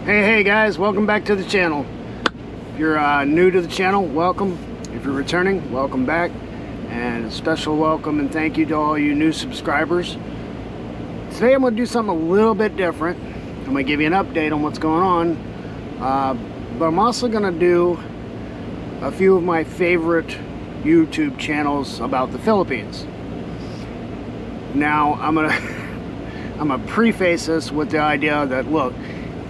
Hey guys, welcome back to the channel. If you're new to the channel, welcome. If you're returning, welcome back. And a special welcome and thank you to all you new subscribers. Today I'm going to do something a little bit different. I'm going to give you an update on what's going on. But I'm also going to do a few of my favorite YouTube channels about the Philippines. Now I'm gonna preface this with the idea that, look,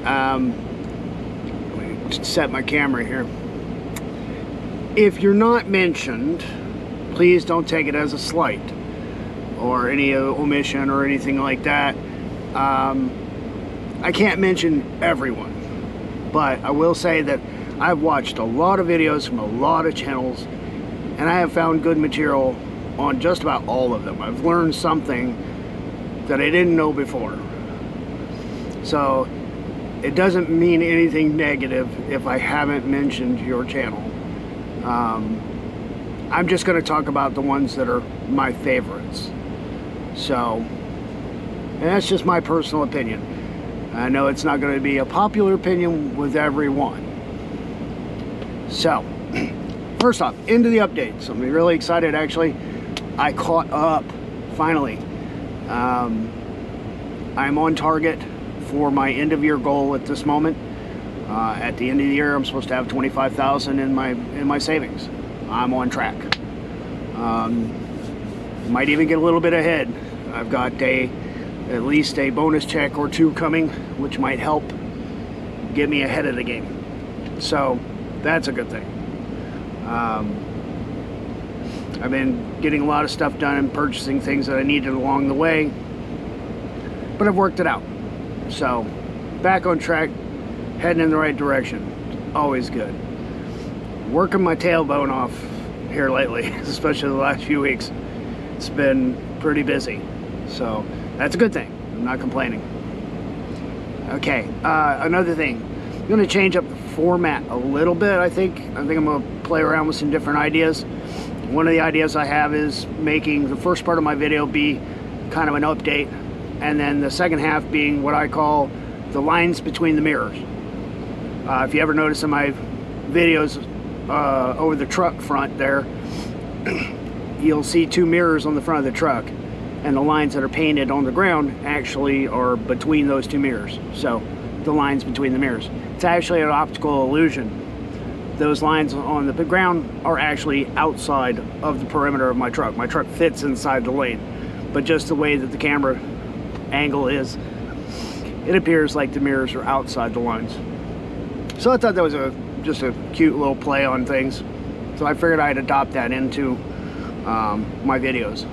let me just set my camera here. If you're not mentioned, please don't take it as a slight or any omission or anything like that. I can't mention everyone, but I will say that I've watched a lot of videos from a lot of channels, and I have found good material on just about all of them. I've learned something that I didn't know before. So it doesn't mean anything negative if I haven't mentioned your channel. I'm just going to talk about the ones that are my favorites. So, and that's just my personal opinion. I know it's not going to be a popular opinion with everyone. So, first off, into the updates. I'm really excited, actually. I caught up, finally. I'm on target for my end of year goal at this moment. At the end of the year, I'm supposed to have $25,000 in my savings. I'm on track. Might even get a little bit ahead. I've got at least a bonus check or two coming, which might help get me ahead of the game. So that's a good thing. I've been getting a lot of stuff done and purchasing things that I needed along the way, but I've worked it out. So back on track, heading in the right direction. Always good. Working my tailbone off here lately, especially the last few weeks. It's been pretty busy, so that's a good thing. I'm not complaining. Okay, another thing. I'm going to change up the format a little bit. I think I'm going to play around with some different ideas. One of the ideas I have is making the first part of my video be kind of an update, and then the second half being what I call the lines between the mirrors. If you ever notice in my videos over the truck front there, you'll see two mirrors on the front of the truck, and the lines that are painted on the ground actually are between those two mirrors. So the lines between the mirrors, it's actually an optical illusion. Those lines on the ground are actually outside of the perimeter of my truck. My truck fits inside the lane, but just the way that the camera angle is, it appears like the mirrors are outside the lines. So I thought that was just a cute little play on things. So I figured I'd adopt that into my videos.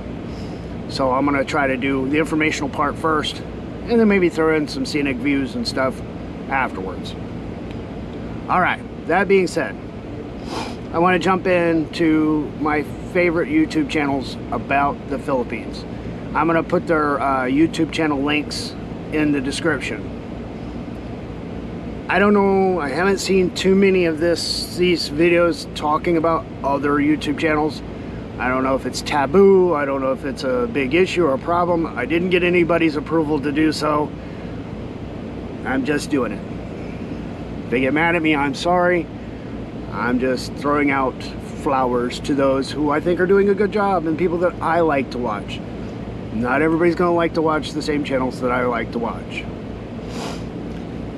So I'm gonna try to do the informational part first, and then maybe throw in some scenic views and stuff afterwards. All right, that being said, I want to jump into my favorite YouTube channels about the Philippines. I'm going to put their YouTube channel links in the description. I don't know, I haven't seen too many of these videos talking about other YouTube channels. I don't know if it's taboo, I don't know if it's a big issue or a problem. I didn't get anybody's approval to do so. I'm just doing it. If they get mad at me, I'm sorry. I'm just throwing out flowers to those who I think are doing a good job and people that I like to watch. Not everybody's going to like to watch the same channels that I like to watch.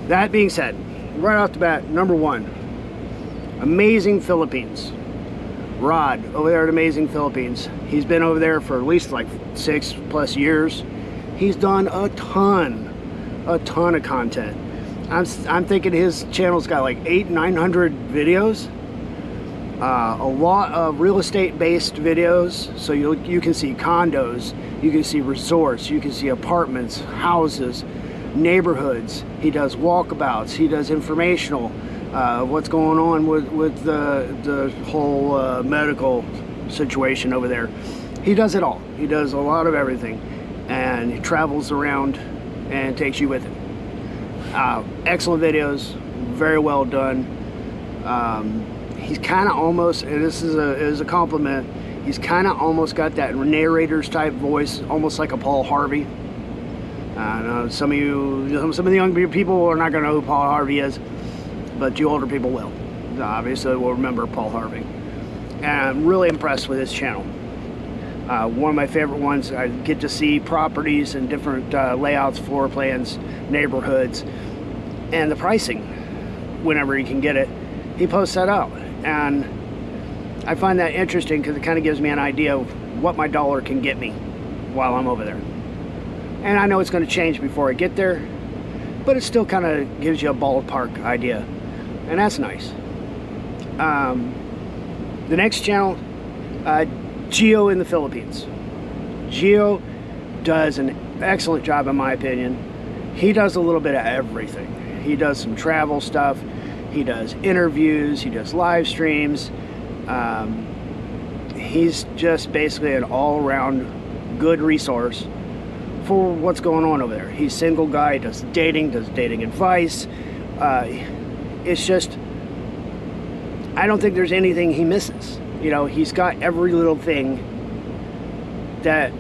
That being said, right off the bat, number one, Amazing Philippines. Rod, over there at Amazing Philippines. He's been over there for at least like 6+ years. He's done a ton of content. I'm thinking his channel's got like 800-900 videos. A lot of real estate based videos, so you can see condos, you can see resorts, you can see apartments, houses, neighborhoods. He does walkabouts, he does informational, what's going on with the whole medical situation over there. He does it all. He does a lot of everything, and he travels around and takes you with him. Excellent videos, very well done. He's kind of almost, and this is a compliment, he's kind of almost got that narrator's type voice, almost like a Paul Harvey. I know some of the young people are not going to know who Paul Harvey is, but you older people will. Obviously, will remember Paul Harvey. And I'm really impressed with his channel. One of my favorite ones, I get to see properties and different layouts, floor plans, neighborhoods, and the pricing whenever he can get it. He posts that out, and I find that interesting because it kind of gives me an idea of what my dollar can get me while I'm over there. And I know it's going to change before I get there, but it still kind of gives you a ballpark idea, and that's nice. The next channel, Geo in the Philippines. Geo does an excellent job in my opinion. He does a little bit of everything. He does some travel stuff, he does interviews, he does live streams. He's just basically an all-around good resource for what's going on over there. He's a single guy, does dating advice. It's just, I don't think there's anything he misses. You know, he's got every little thing that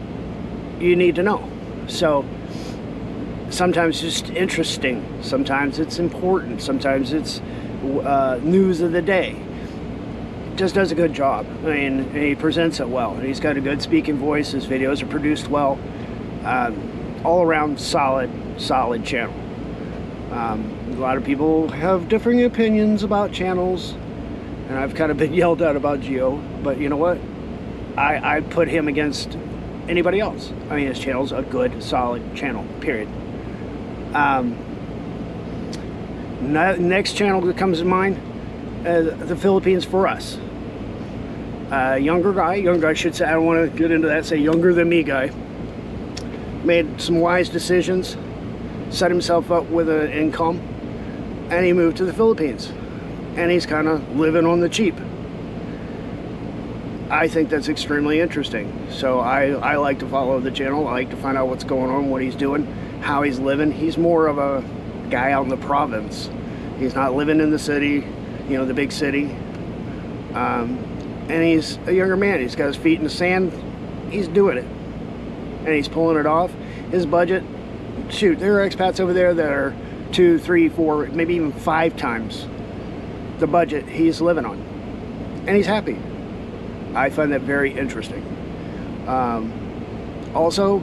you need to know. So sometimes it's just interesting, sometimes it's important, sometimes it's news of the day. Just does a good job. I mean, he presents it well. He's got a good speaking voice. His videos are produced well. All around solid channel. A lot of people have differing opinions about channels, and I've kind of been yelled at about Geo, but you know what? I put him against anybody else. I mean, his channel's a good, solid channel, period. Next channel that comes to mind, the Philippines for Us. Younger guy, I should say, I don't want to get into that, say younger than me guy. Made some wise decisions, set himself up with an income, and he moved to the Philippines. And he's kind of living on the cheap. I think that's extremely interesting. So I like to follow the channel. I like to find out what's going on, what he's doing, how he's living. He's more of a guy out in the province. He's not living in the city, you know, the big city. And he's a younger man. He's got his feet in the sand. He's doing it. And he's pulling it off. His budget, shoot, there are expats over there that are 2, 3, 4, maybe even 5 times the budget he's living on. And he's happy. I find that very interesting. Also,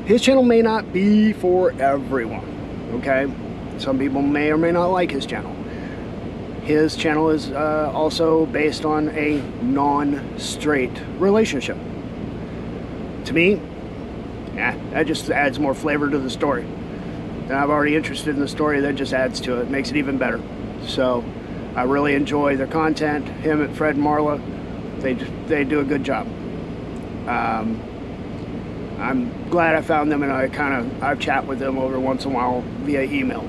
his channel may not be for everyone, okay? Some people may or may not like his channel. His channel is also based on a non-straight relationship. To me, that just adds more flavor to the story. And I'm already interested in the story, that just adds to it, makes it even better. So I really enjoy their content. Him and Fred and Marla, they do a good job. I'm glad I found them, and I've chat with them over once in a while via email.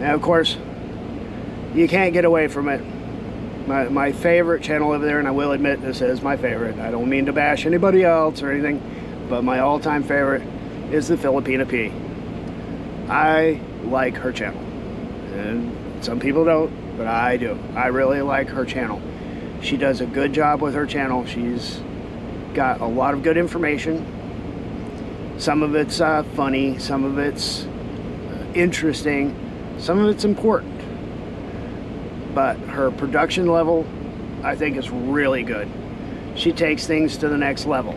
And of course, you can't get away from it. My favorite channel over there, and I will admit this is my favorite. I don't mean to bash anybody else or anything, but my all-time favorite is the Filipina P. I like her channel. And some people don't, but I do. I really like her channel. She does a good job with her channel. She's got a lot of good information. Some of it's funny, some of it's interesting, some of it's important. But her production level, I think, is really good. She takes things to the next level.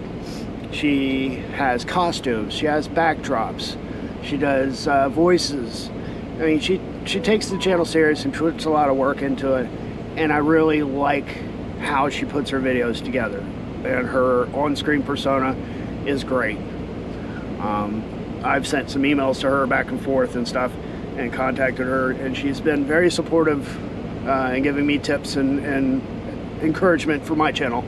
She has costumes, she has backdrops, she does voices. I mean, she takes the channel serious and puts a lot of work into it, and I really like how she puts her videos together. And her on-screen persona is great. I've sent some emails to her back and forth and stuff, and contacted her, and she's been very supportive and giving me tips and encouragement for my channel.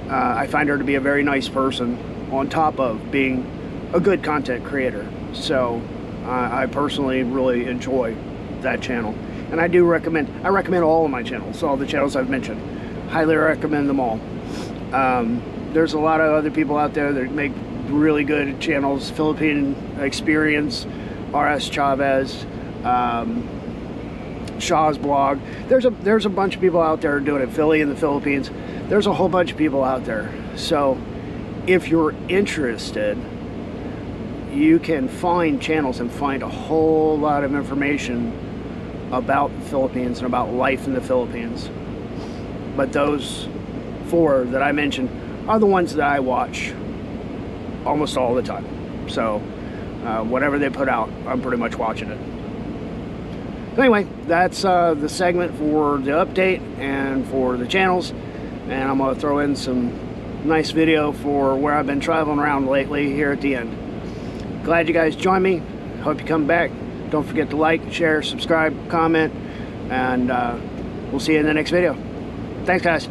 I find her to be a very nice person, on top of being a good content creator. So I personally really enjoy that channel, and I recommend all of my channels, all the channels I've mentioned. Highly recommend them all. There's a lot of other people out there that make really good channels. Philippine Experience, RS Chavez, Shaw's blog. There's a bunch of people out there doing it. Philly in the Philippines. There's a whole bunch of people out there. So if you're interested, you can find channels and find a whole lot of information about the Philippines and about life in the Philippines. But those 4 that I mentioned are the ones that I watch almost all the time. So whatever they put out, I'm pretty much watching it. Anyway, that's the segment for the update and for the channels, and I'm going to throw in some nice video for where I've been traveling around lately here at the end. Glad you guys joined me. Hope you come back. Don't forget to like, share, subscribe, comment, and we'll see you in the next video. Thanks, guys.